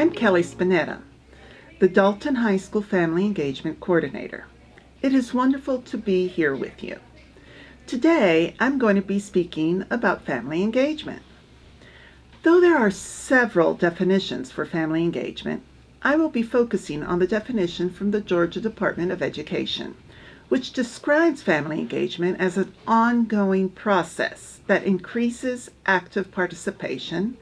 I'm Kelly Spinetta, the Dalton High School Family Engagement Coordinator. It is wonderful to be here with you. Today, I'm going to be speaking about family engagement. Though there are several definitions for family engagement, I will be focusing on the definition from the Georgia Department of Education, which describes family engagement as an ongoing process that increases active participation,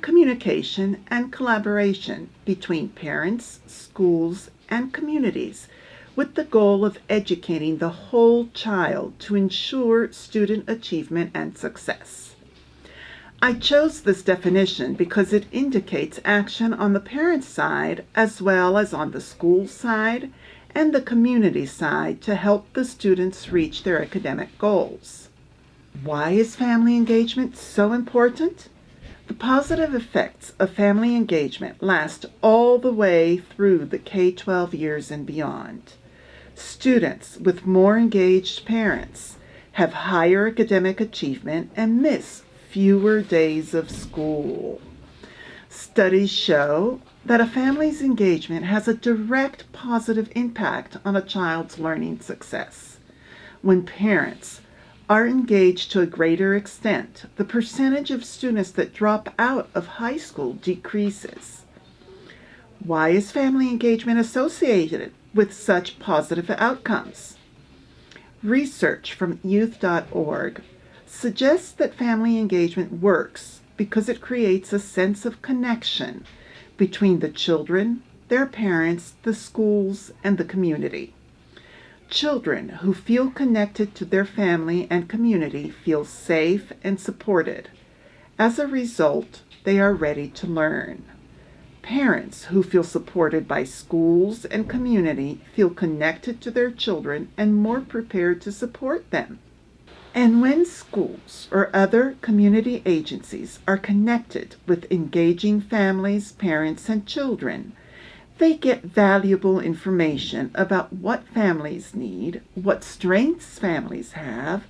communication, and collaboration between parents, schools, and communities with the goal of educating the whole child to ensure student achievement and success. I chose this definition because it indicates action on the parent side as well as on the school side and the community side to help the students reach their academic goals. Why is family engagement so important? The positive effects of family engagement last all the way through the K-12 years and beyond. Students with more engaged parents have higher academic achievement and miss fewer days of school. Studies show that a family's engagement has a direct positive impact on a child's learning success. When parents are engaged to a greater extent, the percentage of students that drop out of high school decreases. Why is family engagement associated with such positive outcomes? Research from youth.org suggests that family engagement works because it creates a sense of connection between the children, their parents, the schools, and the community. Children who feel connected to their family and community feel safe and supported. As a result, they are ready to learn. Parents who feel supported by schools and community feel connected to their children and more prepared to support them. And when schools or other community agencies are connected with engaging families, parents, and children, they get valuable information about what families need, what strengths families have,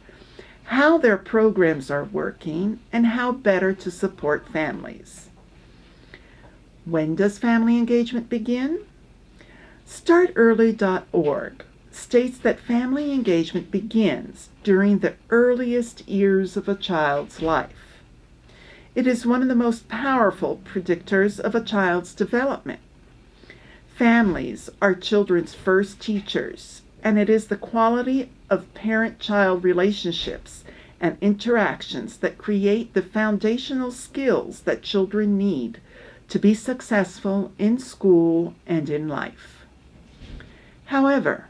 how their programs are working, and how better to support families. When does family engagement begin? StartEarly.org states that family engagement begins during the earliest years of a child's life. It is one of the most powerful predictors of a child's development. Families are children's first teachers, and it is the quality of parent-child relationships and interactions that create the foundational skills that children need to be successful in school and in life. However,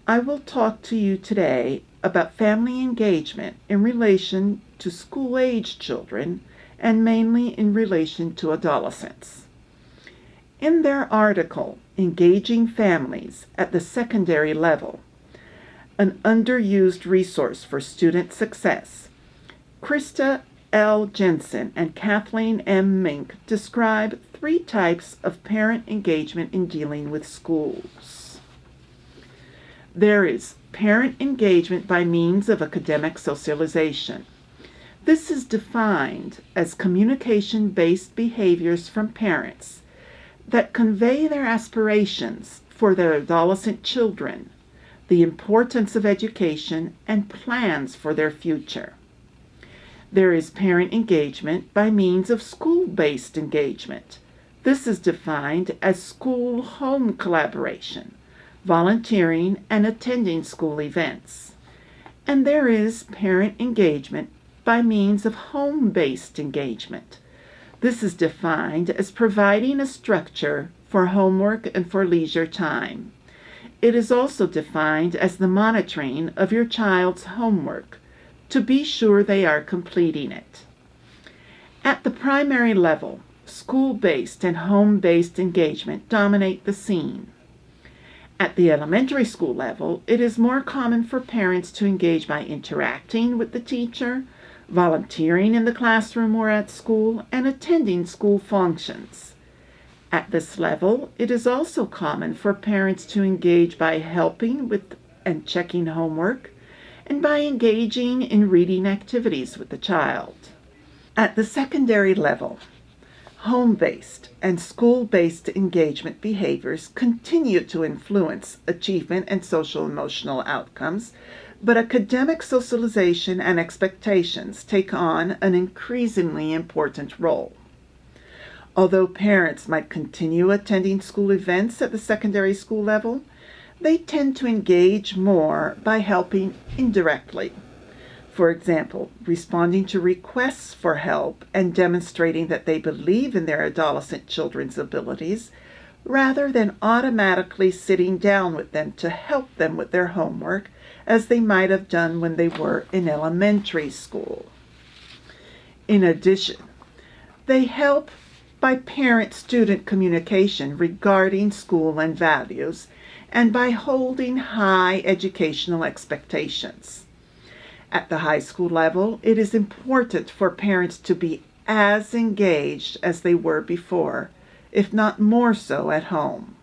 I will talk to you today about family engagement in relation to school-age children and mainly in relation to adolescents. In their article, Engaging Families at the Secondary Level, an underused resource for student success, Krista L. Jensen and Kathleen M. Mink describe 3 types of parent engagement in dealing with schools. There is parent engagement by means of academic socialization. This is defined as communication-based behaviors from parents that convey their aspirations for their adolescent children, the importance of education, and plans for their future. There is parent engagement by means of school-based engagement. This is defined as school-home collaboration, volunteering, and attending school events. And there is parent engagement by means of home-based engagement. This is defined as providing a structure for homework and for leisure time. It is also defined as the monitoring of your child's homework to be sure they are completing it. At the primary level, school-based and home-based engagement dominate the scene. At the elementary school level, it is more common for parents to engage by interacting with the teacher, volunteering in the classroom or at school, and attending school functions. At this level, it is also common for parents to engage by helping with and checking homework, and by engaging in reading activities with the child. At the secondary level, Home-based and school-based engagement behaviors continue to influence achievement and social-emotional outcomes, but academic socialization and expectations take on an increasingly important role. Although parents might continue attending school events at the secondary school level, they tend to engage more by helping indirectly. For example, responding to requests for help and demonstrating that they believe in their adolescent children's abilities, rather than automatically sitting down with them to help them with their homework as they might have done when they were in elementary school. In addition, they help by parent-student communication regarding school and values, and by holding high educational expectations. At the high school level, it is important for parents to be as engaged as they were before, if not more so at home.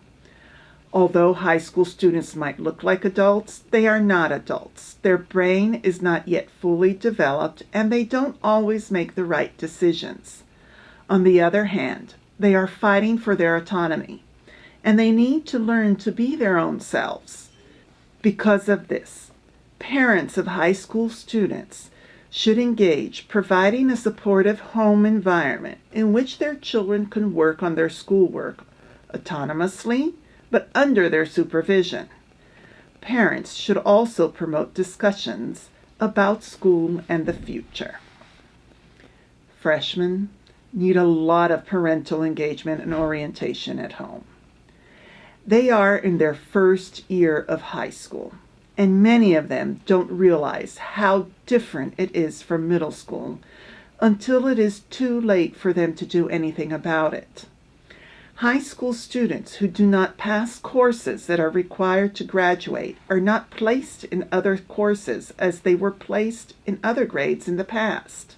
Although high school students might look like adults, they are not adults. Their brain is not yet fully developed, and they don't always make the right decisions. On the other hand, they are fighting for their autonomy, and they need to learn to be their own selves. Because of this, parents of high school students should engage providing a supportive home environment in which their children can work on their schoolwork autonomously, but under their supervision. Parents should also promote discussions about school and the future. Freshmen need a lot of parental engagement and orientation at home. They are in their first year of high school, and many of them don't realize how different it is from middle school until it is too late for them to do anything about it. High school students who do not pass courses that are required to graduate are not placed in other courses as they were placed in other grades in the past.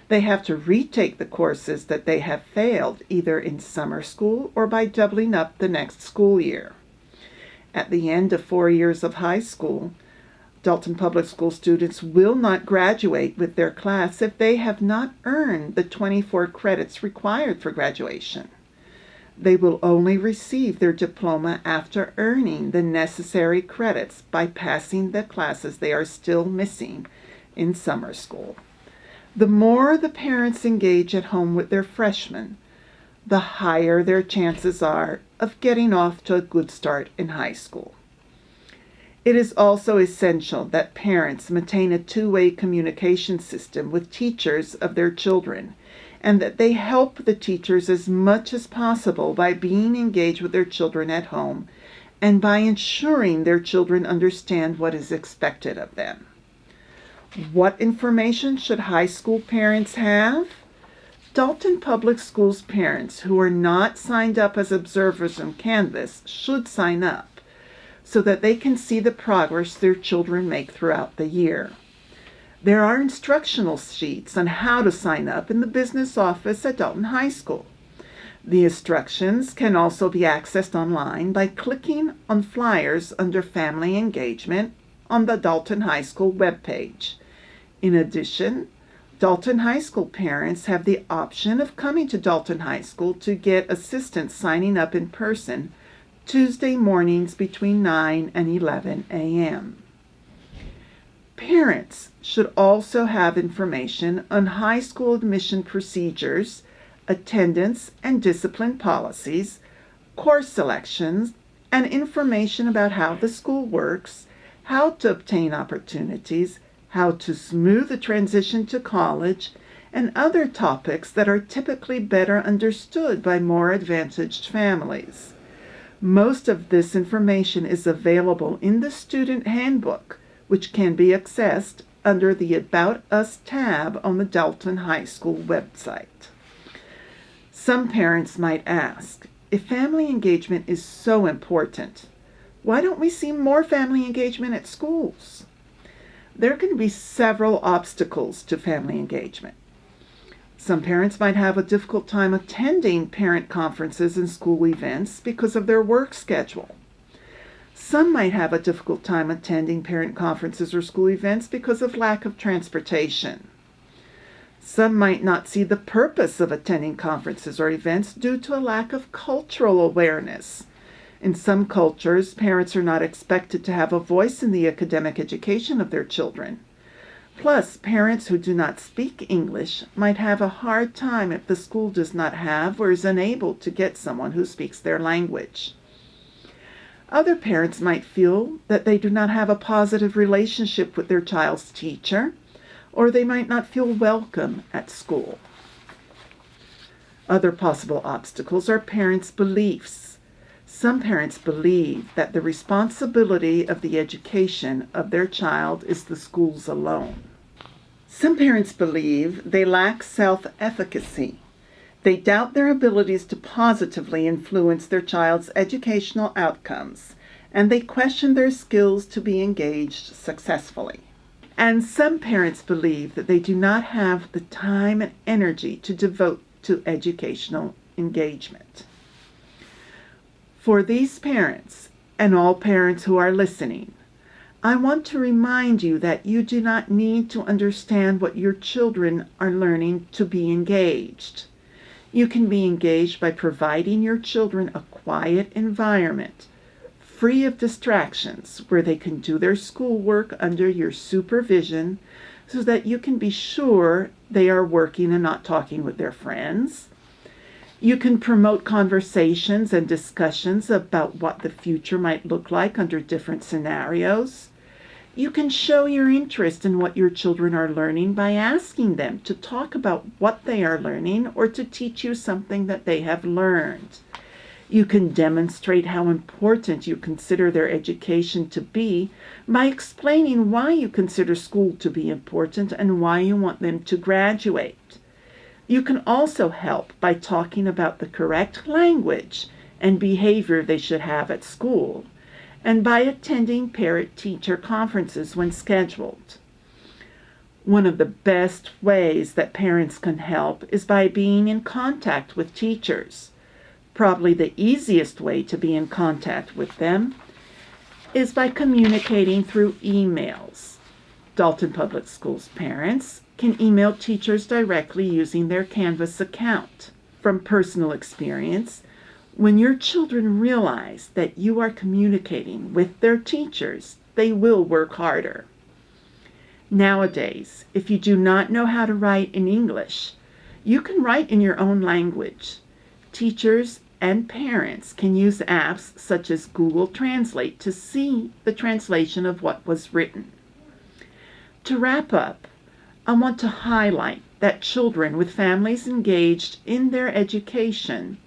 They have to retake the courses that they have failed either in summer school or by doubling up the next school year. At the end of 4 years of high school, Dalton Public School students will not graduate with their class if they have not earned the 24 credits required for graduation. They will only receive their diploma after earning the necessary credits by passing the classes they are still missing in summer school. The more the parents engage at home with their freshmen, the higher their chances are of getting off to a good start in high school. It is also essential that parents maintain a two-way communication system with teachers of their children, and that they help the teachers as much as possible by being engaged with their children at home and by ensuring their children understand what is expected of them. What information should high school parents have? Dalton Public Schools parents who are not signed up as observers on Canvas should sign up so that they can see the progress their children make throughout the year. There are instructional sheets on how to sign up in the business office at Dalton High School. The instructions can also be accessed online by clicking on flyers under Family Engagement on the Dalton High School webpage. In addition, Dalton High School parents have the option of coming to Dalton High School to get assistance signing up in person Tuesday mornings between 9 and 11 a.m. Parents should also have information on high school admission procedures, attendance and discipline policies, course selections, and information about how the school works, how to obtain opportunities, how to smooth the transition to college, and other topics that are typically better understood by more advantaged families. Most of this information is available in the student handbook, which can be accessed under the About Us tab on the Dalton High School website. Some parents might ask, if family engagement is so important, why don't we see more family engagement at schools? There can be several obstacles to family engagement. Some parents might have a difficult time attending parent conferences and school events because of their work schedule. Some might have a difficult time attending parent conferences or school events because of lack of transportation. Some might not see the purpose of attending conferences or events due to a lack of cultural awareness. In some cultures, parents are not expected to have a voice in the academic education of their children. Plus, parents who do not speak English might have a hard time if the school does not have or is unable to get someone who speaks their language. Other parents might feel that they do not have a positive relationship with their child's teacher, or they might not feel welcome at school. Other possible obstacles are parents' beliefs. Some parents believe that the responsibility of the education of their child is the school's alone. Some parents believe they lack self-efficacy. They doubt their abilities to positively influence their child's educational outcomes, and they question their skills to be engaged successfully. And some parents believe that they do not have the time and energy to devote to educational engagement. For these parents, and all parents who are listening, I want to remind you that you do not need to understand what your children are learning to be engaged. You can be engaged by providing your children a quiet environment, free of distractions, where they can do their schoolwork under your supervision so that you can be sure they are working and not talking with their friends. You can promote conversations and discussions about what the future might look like under different scenarios. You can show your interest in what your children are learning by asking them to talk about what they are learning or to teach you something that they have learned. You can demonstrate how important you consider their education to be by explaining why you consider school to be important and why you want them to graduate. You can also help by talking about the correct language and behavior they should have at school, and by attending parent-teacher conferences when scheduled. One of the best ways that parents can help is by being in contact with teachers. Probably the easiest way to be in contact with them is by communicating through emails. Dalton Public Schools parents can email teachers directly using their Canvas account. From personal experience, when your children realize that you are communicating with their teachers, they will work harder. Nowadays, if you do not know how to write in English, you can write in your own language. Teachers and parents can use apps such as Google Translate to see the translation of what was written. To wrap up, I want to highlight that children with families engaged in their education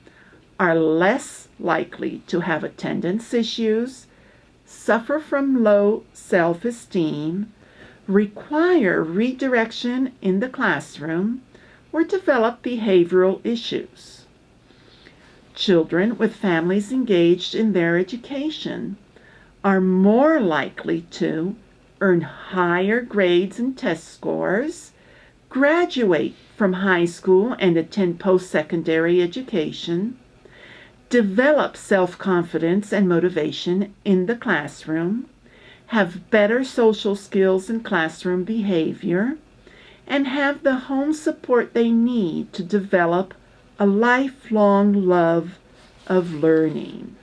are less likely to have attendance issues, suffer from low self-esteem, require redirection in the classroom, or develop behavioral issues. Children with families engaged in their education are more likely to earn higher grades and test scores, graduate from high school and attend post-secondary education, develop self-confidence and motivation in the classroom, have better social skills and classroom behavior, and have the home support they need to develop a lifelong love of learning.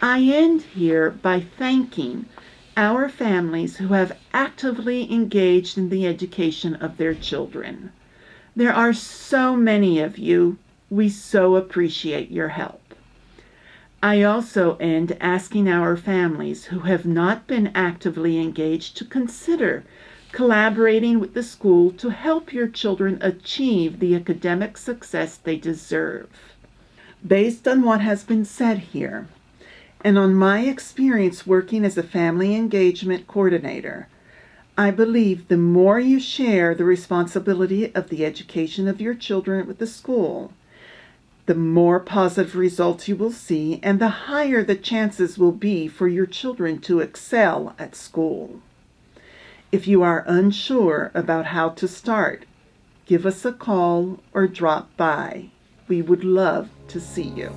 I end here by thanking our families who have actively engaged in the education of their children. There are so many of you. We so appreciate your help. I also end asking our families who have not been actively engaged to consider collaborating with the school to help your children achieve the academic success they deserve. Based on what has been said here, and on my experience working as a family engagement coordinator, I believe the more you share the responsibility of the education of your children with the school, the more positive results you will see and the higher the chances will be for your children to excel at school. If you are unsure about how to start, give us a call or drop by. We would love to see you.